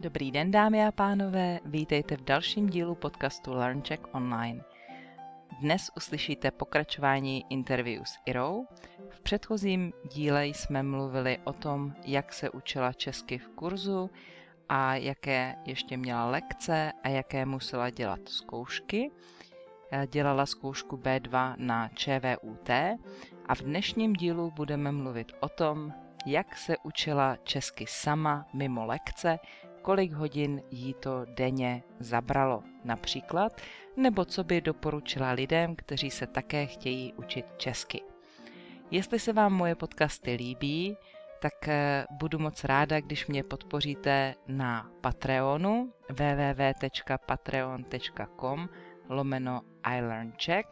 Dobrý den, dámy a pánové, vítejte v dalším dílu podcastu LearnCheck Online. Dnes uslyšíte pokračování interview s Irou. V předchozím díle jsme mluvili o tom, jak se učila česky v kurzu a jaké ještě měla lekce a jaké musela dělat zkoušky. Dělala zkoušku B2 na ČVUT a v dnešním dílu budeme mluvit o tom, jak se učila česky sama mimo lekce, kolik hodin jí to denně zabralo například, nebo co by doporučila lidem, kteří se také chtějí učit česky. Jestli se vám moje podcasty líbí, tak budu moc ráda, když mě podpoříte na Patreonu www.patreon.com/iLearnCzech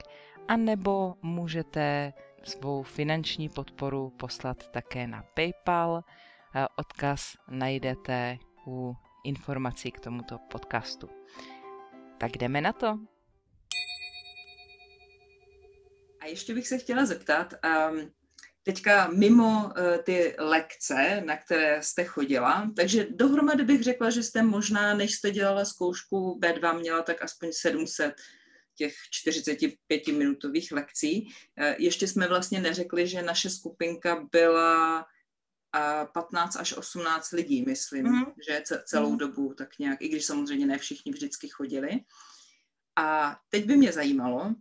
a nebo můžete svou finanční podporu poslat také na PayPal. Odkaz najdete u informací k tomuto podcastu. Tak jdeme na to. A ještě bych se chtěla zeptat, teďka mimo ty lekce, na které jste chodila, takže dohromady bych řekla, že jste možná, než jste dělala zkoušku B2, měla tak aspoň 700 těch 45-minutových lekcí. Ještě jsme vlastně neřekli, že naše skupinka byla 15 až 18 lidí, myslím, že celou dobu tak nějak, i když samozřejmě ne všichni vždycky chodili. A teď by mě zajímalo,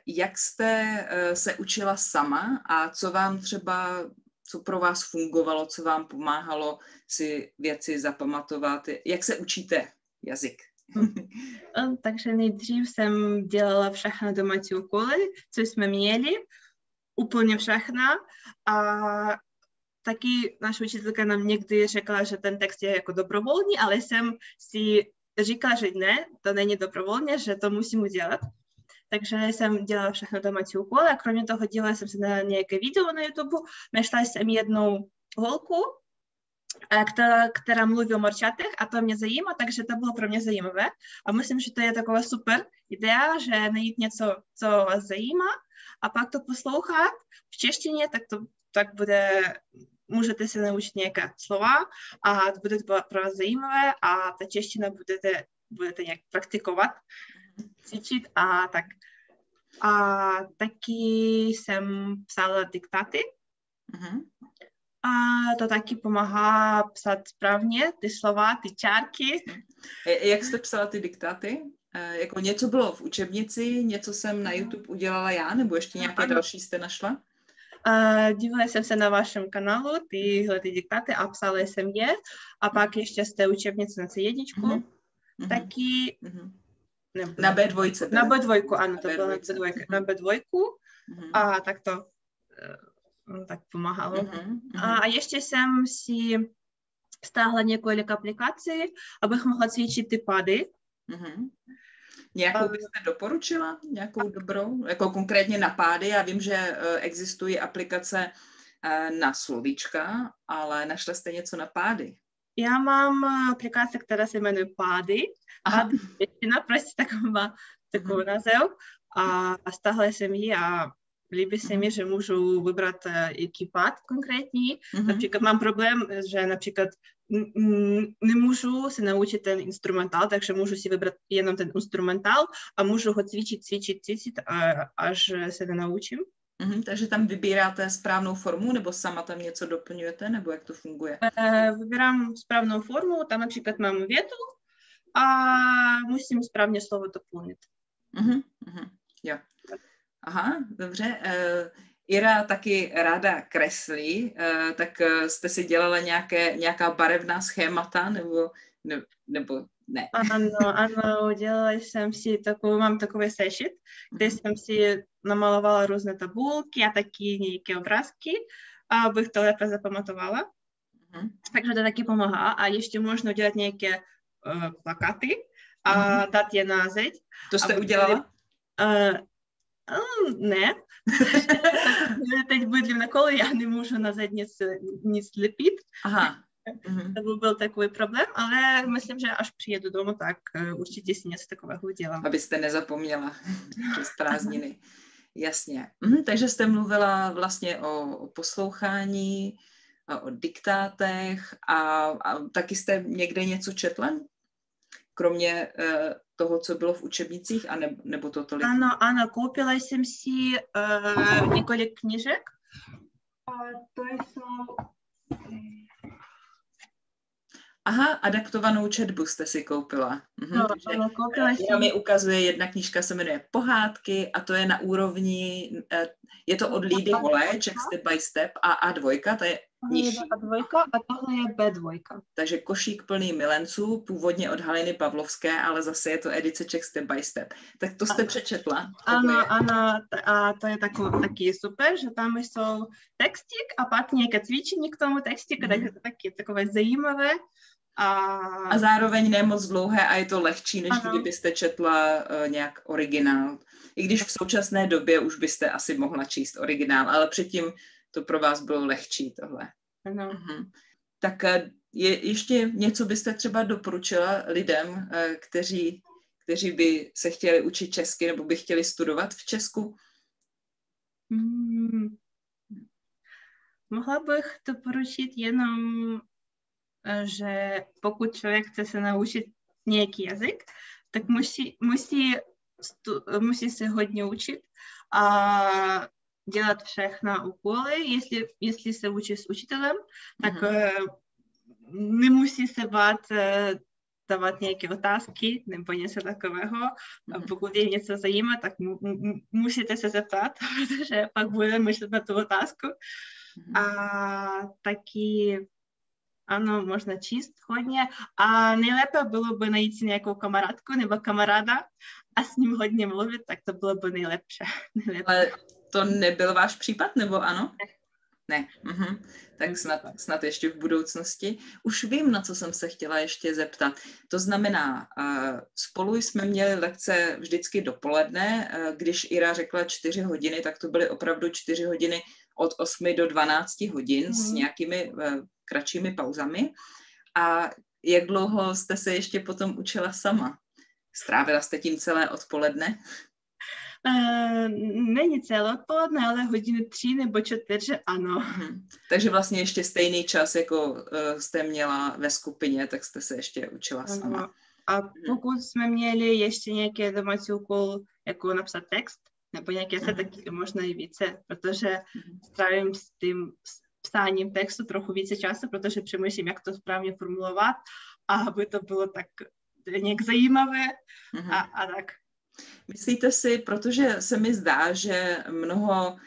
jak jste se učila sama a co vám třeba, co pro vás fungovalo, co vám pomáhalo si věci zapamatovat, jak se učíte jazyk? Takže nejdřív jsem dělala všechny domácí úkoly, co jsme měli, úplně všechno. A taky naše učitelka nám někdy řekla, že ten text je jako dobrovolný, ale jsem si říkala, že ne, to není dobrovolně, že to musím udělat. Takže jsem dělala všechny domácí úkoly a kromě toho dělala jsem se na nějaké video na YouTube. Našla jsem jednu holku, která mluví o morčatech a to mě zajímá, takže to bylo pro mě zajímavé. A myslím, že to je taková super idea, že najít něco, co vás zajímá a pak to poslouchat v češtině, tak bude, můžete se naučit nějaké slova a bude to pro vás zajímavé a ta čeština budete nějak praktikovat, cvičit a tak. A taky jsem psala diktáty. A to taky pomáhá psát správně ty slova, ty čárky. Jak jste psala ty diktáty? Jako něco bylo v učebnici, něco jsem na YouTube udělala já, nebo ještě nějaké další jste našla? Dívala jsem se na vašem kanálu, tyhle ty diktáty a psala jsem je. A pak ještě z té učebnice na C1. Taky... Na B2. Na B2, ano, to bylo na B2. A tak to tak pomáhalo. A ještě jsem si stáhla několik aplikací, abych mohla cvičit ty pady. Nějakou byste doporučila? Nějakou dobrou? Jako konkrétně na pády? Já vím, že existují aplikace na slovíčka, ale našla jste něco na pády? Já mám aplikaci, která se jmenuje Pády. Pády prostě takový název. A stáhla jsem ji a líbí se mi, že můžu vybrat jaký pád konkrétní. Například mám problém, že například nemůžu se naučit ten instrumentál, takže můžu si vybrat jenom ten instrumentál a můžu ho cvičit, až se nenaučím. Takže tam vybíráte správnou formu, nebo sama tam něco doplňujete, nebo jak to funguje? Vybírám správnou formu, tam například mám větu a musím správně slovo doplnit. Jo. Aha, dobře. Ira taky ráda kreslí, tak jste si dělala nějaká barevná schémata, nebo ne? Ano, dělala jsem si mám takový sešit, kde jsem si namalovala různé tabulky a taky nějaké obrázky, abych to lépe zapamatovala. Takže to taky pomáhá. A ještě možno dělat nějaké plakáty a dát je na zeď. To jste udělala? Ne. Teď bydlím na kole, já nemůžu na zeď nic lepit. Aha. To by byl takový problém, ale myslím, že až přijedu domů, tak určitě si něco takového udělám. Abyste nezapomněla přes prázdniny. Jasně. Takže jste mluvila vlastně o poslouchání, o diktátech a taky jste někde něco četla? Kromě toho, co bylo v učebnicích, a nebo to tolik? Ano, koupila jsem si několik knížek. A to jsou... Aha, adaptovanou četbu jste si koupila. No, ano, koupila jsem. Mi ukazuje, jedna knížka se jmenuje Pohádky a to je na úrovni, je to od Lídy Holeček Step by Step a A2, to je nižší. A2 a tohle je B2. Takže košík plný milenců, původně od Haliny Pavlovské, ale zase je to edice Czech Step by Step. Tak to jste přečetla? Ano, a to je taky super, že tam jsou textík a pak nějaké cvičení k tomu textíku, takže to taky takové zajímavé. A zároveň ne moc dlouhé a je to lehčí, než kdybyste četla nějak originál. I když v současné době už byste asi mohla číst originál, ale předtím to pro vás bylo lehčí tohle. Ano. Tak ještě něco byste třeba doporučila lidem, kteří by se chtěli učit česky nebo by chtěli studovat v Česku? Mohla bych doporučit jenom, že pokud člověk chce se naučit nějaký jazyk, tak musí se hodně učit a dělat všechna úkoly. Jestli se učí s učitelem, tak nemusí se bát dávat nějaké otázky nebo něco takového. Pokud je něco zajímá, tak musíte se zeptat, protože pak bude myslet na tu otázku. A taky ano, možná číst hodně a nejlépe bylo by najít si nějakou kamarádku nebo kamaráda a s ním hodně mluvit, tak to bylo by nejlepší. Ale to nebyl váš případ, nebo ano? Ne. Tak snad ještě v budoucnosti. Už vím, na co jsem se chtěla ještě zeptat. To znamená, spolu jsme měli lekce vždycky dopoledne, když Ira řekla 4 hodiny, tak to byly opravdu 4 hodiny od 8 do 12 hodin s nějakými kratšími pauzami. A jak dlouho jste se ještě potom učila sama? Strávila jste tím celé odpoledne? Není celé odpoledne, ale hodiny 3 nebo 4, ano. Takže vlastně ještě stejný čas, jako jste měla ve skupině, tak jste se ještě učila sama. A pokud jsme měli ještě nějaké domácí úkol, jako napsat text, nebo nějaké se taky možná i více, protože strávím s tím psáním textu trochu více času, protože přemýšlím, jak to správně formulovat, aby to bylo tak nějak zajímavé a tak. Myslíte si, protože se mi zdá, že mnoho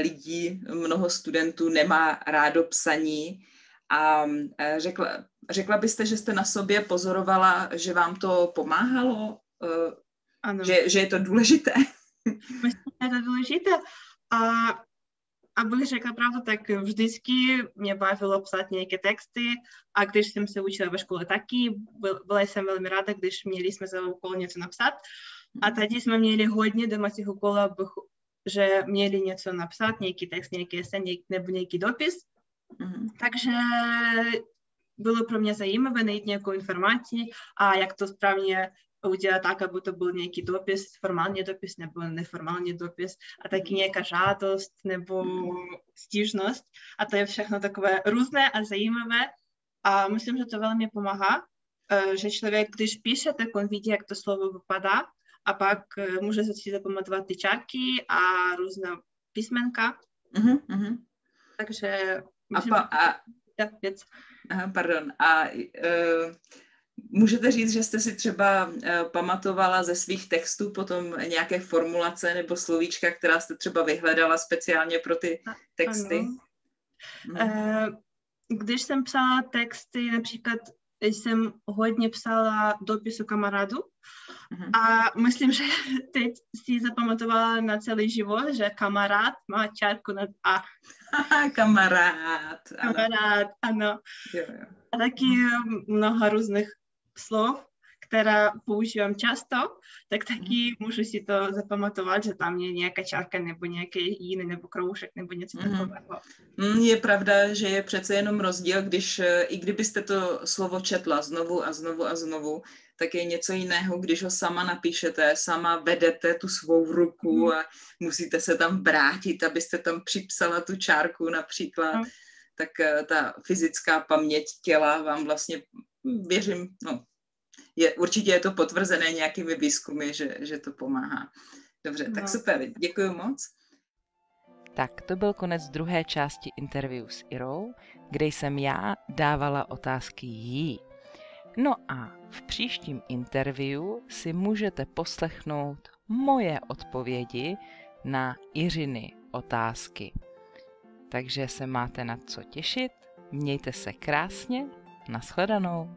lidí, mnoho studentů nemá rádo psaní a řekla byste, že jste na sobě pozorovala, že vám to pomáhalo? Ano. Že je to důležité? Myslím, že je to důležité a abych řekla pravdu, tak vždycky mě bavilo psát nějaké texty a když jsem se učila ve škole taky, byla jsem velmi ráda, když měli jsme za úkol něco napsat. A tady jsme měli hodně domácích úkolů, že měli něco napsat, nějaký text, nějaký esej nebo nějaký dopis. Takže bylo pro mě zajímavé najít nějakou informaci a jak to správně udělat tak, aby to byl nějaký dopis, formální dopis nebo neformální dopis a taky nějaká žádost nebo stížnost. A to je všechno takové různé a zajímavé. A myslím, že to velmi pomáhá, že člověk, když píše, tak on vidí, jak to slovo vypadá a pak může si zapamatovat ty čárky a různé písmenka. Takže myslím, že věc. Pardon. Můžete říct, že jste si třeba pamatovala ze svých textů potom nějaké formulace nebo slovíčka, která jste třeba vyhledala speciálně pro ty texty? Když jsem psala texty, například jsem hodně psala dopisu kamarádu a myslím, že teď si zapamatovala na celý život, že kamarád má čárku nad A. Kamarád, ano. Jo. A taky mnoho různých slov, která používám často, tak taky můžu si to zapamatovat, že tam je nějaká čárka nebo nějaký jiný nebo kroužek nebo něco takového. Je pravda, že je přece jenom rozdíl, i kdybyste to slovo četla znovu a znovu a znovu, tak je něco jiného, když ho sama napíšete, sama vedete tu svou ruku a musíte se tam vrátit, abyste tam připsala tu čárku například. tak ta fyzická paměť těla vám vlastně, věřím, no, určitě je to potvrzené nějakými výzkumy, že to pomáhá. Dobře, tak super, děkuji moc. Tak to byl konec druhé části interview s Irou, kde jsem já dávala otázky jí. No a v příštím interview si můžete poslechnout moje odpovědi na Iřiny otázky. Takže se máte na co těšit, mějte se krásně, nashledanou.